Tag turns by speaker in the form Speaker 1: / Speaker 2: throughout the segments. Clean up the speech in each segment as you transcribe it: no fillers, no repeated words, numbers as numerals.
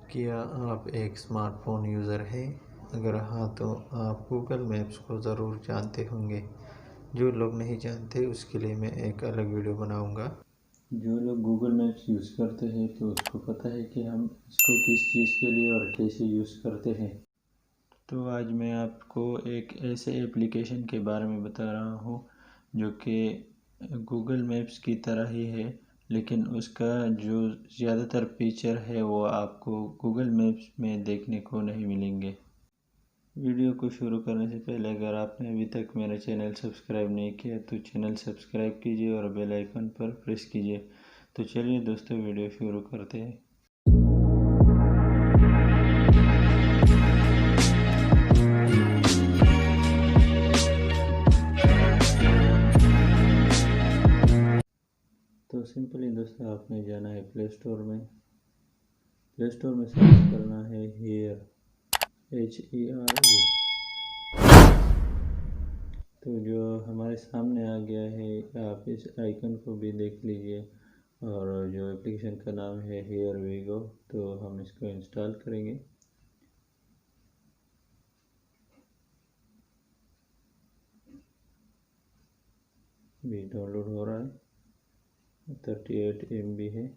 Speaker 1: क्या आप एक स्मार्टफ़ोन यूज़र हैं? अगर हाँ तो आप गूगल मैप्स को ज़रूर जानते होंगे। जो लोग नहीं जानते उसके लिए मैं एक अलग वीडियो बनाऊंगा।
Speaker 2: जो लोग गूगल मैप्स यूज़ करते हैं तो उसको पता है कि हम इसको किस चीज़ के लिए और कैसे यूज़ करते हैं। तो आज मैं आपको एक ऐसे एप्लीकेशन के बारे में बता रहा हूँ जो कि गूगल मैप्स की तरह ही है, लेकिन उसका जो ज़्यादातर फीचर है वो आपको गूगल मैप्स में देखने को नहीं मिलेंगे। वीडियो को शुरू करने से पहले अगर आपने अभी तक मेरा चैनल सब्सक्राइब नहीं किया तो चैनल सब्सक्राइब कीजिए और बेल आइकन पर प्रेस कीजिए। तो चलिए दोस्तों वीडियो शुरू करते हैं। तो सिंपली दोस्तों आपने जाना है प्ले स्टोर में सर्च करना है हेयर HERE। तो जो हमारे सामने आ गया है आप इस आइकन को भी देख लीजिए, और जो एप्लीकेशन का नाम है हेयर वी गो, तो हम इसको इंस्टॉल करेंगे। भी डाउनलोड हो रहा है, 38 MB है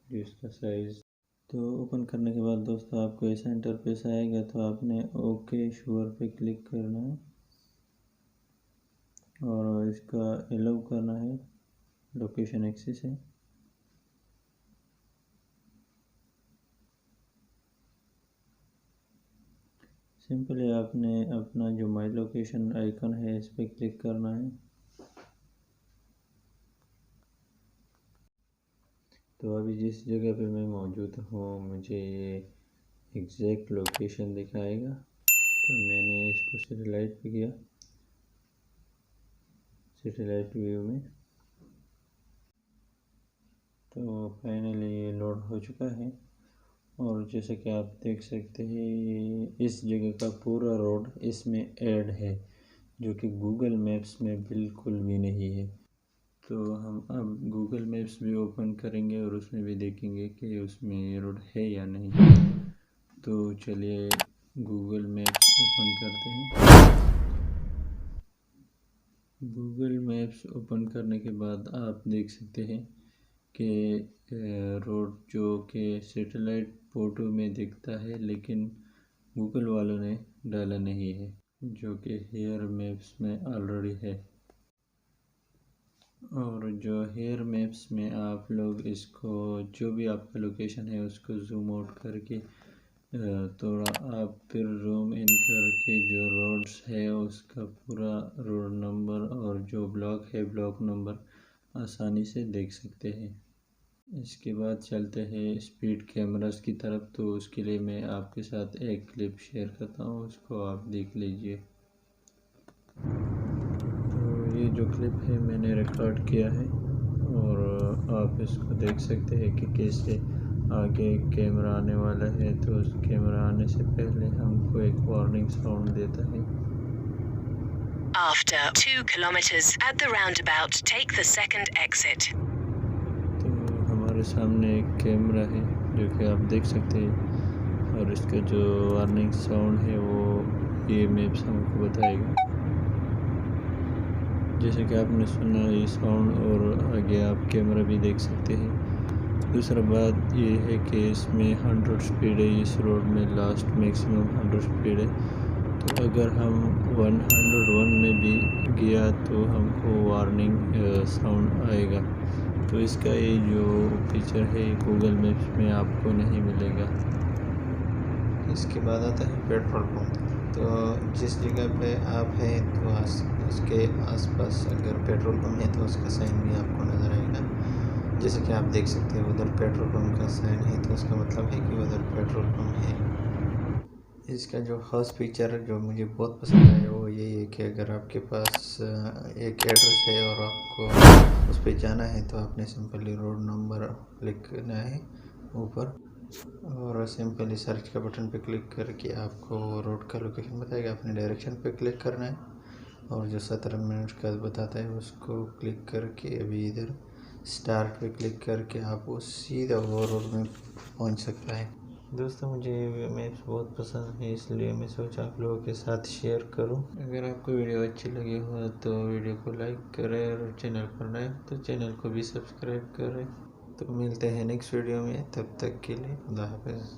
Speaker 2: जो इसका साइज़। तो ओपन करने के बाद दोस्तों आपको ऐसा इंटरफेस आएगा, तो आपने ओके श्योर पे क्लिक करना है और इसका अलाउ करना है, लोकेशन एक्सेस है। सिंपली आपने अपना जो माई लोकेशन आइकन है इस पर क्लिक करना है। तो अभी जिस जगह पे मैं मौजूद हूँ मुझे ये एग्जैक्ट लोकेशन दिखाएगा, तो मैंने इसको सैटेलाइट पे किया, सैटेलाइट व्यू में। तो फाइनली ये लोड हो चुका है, और जैसे कि आप देख सकते हैं इस जगह का पूरा रोड इसमें ऐड है, जो कि गूगल मैप्स में बिल्कुल भी नहीं है। तो हम अब गूगल मैप्स भी ओपन करेंगे और उसमें भी देखेंगे कि उसमें ये रोड है या नहीं। तो चलिए गूगल मैप्स ओपन करते हैं। गूगल मैप्स ओपन करने के बाद आप देख सकते हैं कि रोड जो कि सैटेलाइट फ़ोटो में दिखता है, लेकिन गूगल वालों ने डाला नहीं है, जो कि हेयर मैप्स में ऑलरेडी है। और जो हेयर मैप्स में आप लोग इसको जो भी आपका लोकेशन है उसको जूम आउट करके थोड़ा आप फिर जूम इन करके जो रोड्स है उसका पूरा रोड नंबर और जो ब्लॉक है ब्लॉक नंबर आसानी से देख सकते हैं। इसके बाद चलते हैं स्पीड कैमरास की तरफ। तो उसके लिए मैं आपके साथ एक क्लिप शेयर करता हूँ, उसको आप देख लीजिए। तो ये जो क्लिप है मैंने रिकॉर्ड किया है, और आप इसको देख सकते हैं कि कैसे आगे कैमरा आने वाला है। तो उस कैमरा आने से पहले हमको एक वार्निंग साउंड देता है।
Speaker 3: After 2 kilometers at the roundabout, take the second exit.
Speaker 2: तो हमारे सामने एक कैमरा है जो कि आप देख सकते हैं, और इसका जो वार्निंग साउंड है वो ये मैप्स हमको बताएगा। जैसे कि आपने सुना ये साउंड, और आगे आप कैमरा भी देख सकते हैं। दूसरा बात ये है कि इसमें 100 स्पीड है, इस रोड में लास्ट मैक्सिमम 100 स्पीड है। तो अगर हम 101 में भी गया तो हमको वार्निंग साउंड आएगा। तो इसका ये जो फीचर है गूगल मैप्स में आपको नहीं मिलेगा।
Speaker 1: इसके बाद आता है पेट्रोल पंप। तो जिस जगह पे आप हैं तो उसके आसपास अगर पेट्रोल पंप है तो उसका साइन भी आपको नज़र आएगा। जैसे कि आप देख सकते हैं उधर पेट्रोल पंप का साइन है, तो उसका मतलब है कि उधर पेट्रोल पंप है। इसका जो खास फीचर जो मुझे बहुत पसंद आया वो ये है कि अगर आपके पास एक एड्रेस है और आपको उस पर जाना है तो आपने सिंपली रोड नंबर क्लिक करना है ऊपर, और सिंपली सर्च का बटन पे क्लिक करके आपको रोड का लोकेशन बताएगा। अपने डायरेक्शन पे क्लिक करना है, और जो 17 मिनट का बताता है उसको क्लिक करके अभी इधर स्टार्ट पे क्लिक करके आप वो सीधा वो रोड में पहुंच सकता है। दोस्तों मुझे ये मैप्स बहुत पसंद है, इसलिए मैं सोचा आप लोगों के साथ शेयर करूं। अगर आपको वीडियो अच्छी लगी हो तो वीडियो को लाइक करें और चैनल पर नए तो चैनल को भी सब्सक्राइब करें। तो मिलते हैं नेक्स्ट वीडियो में, तब तक के लिए खुदा हाफिज़।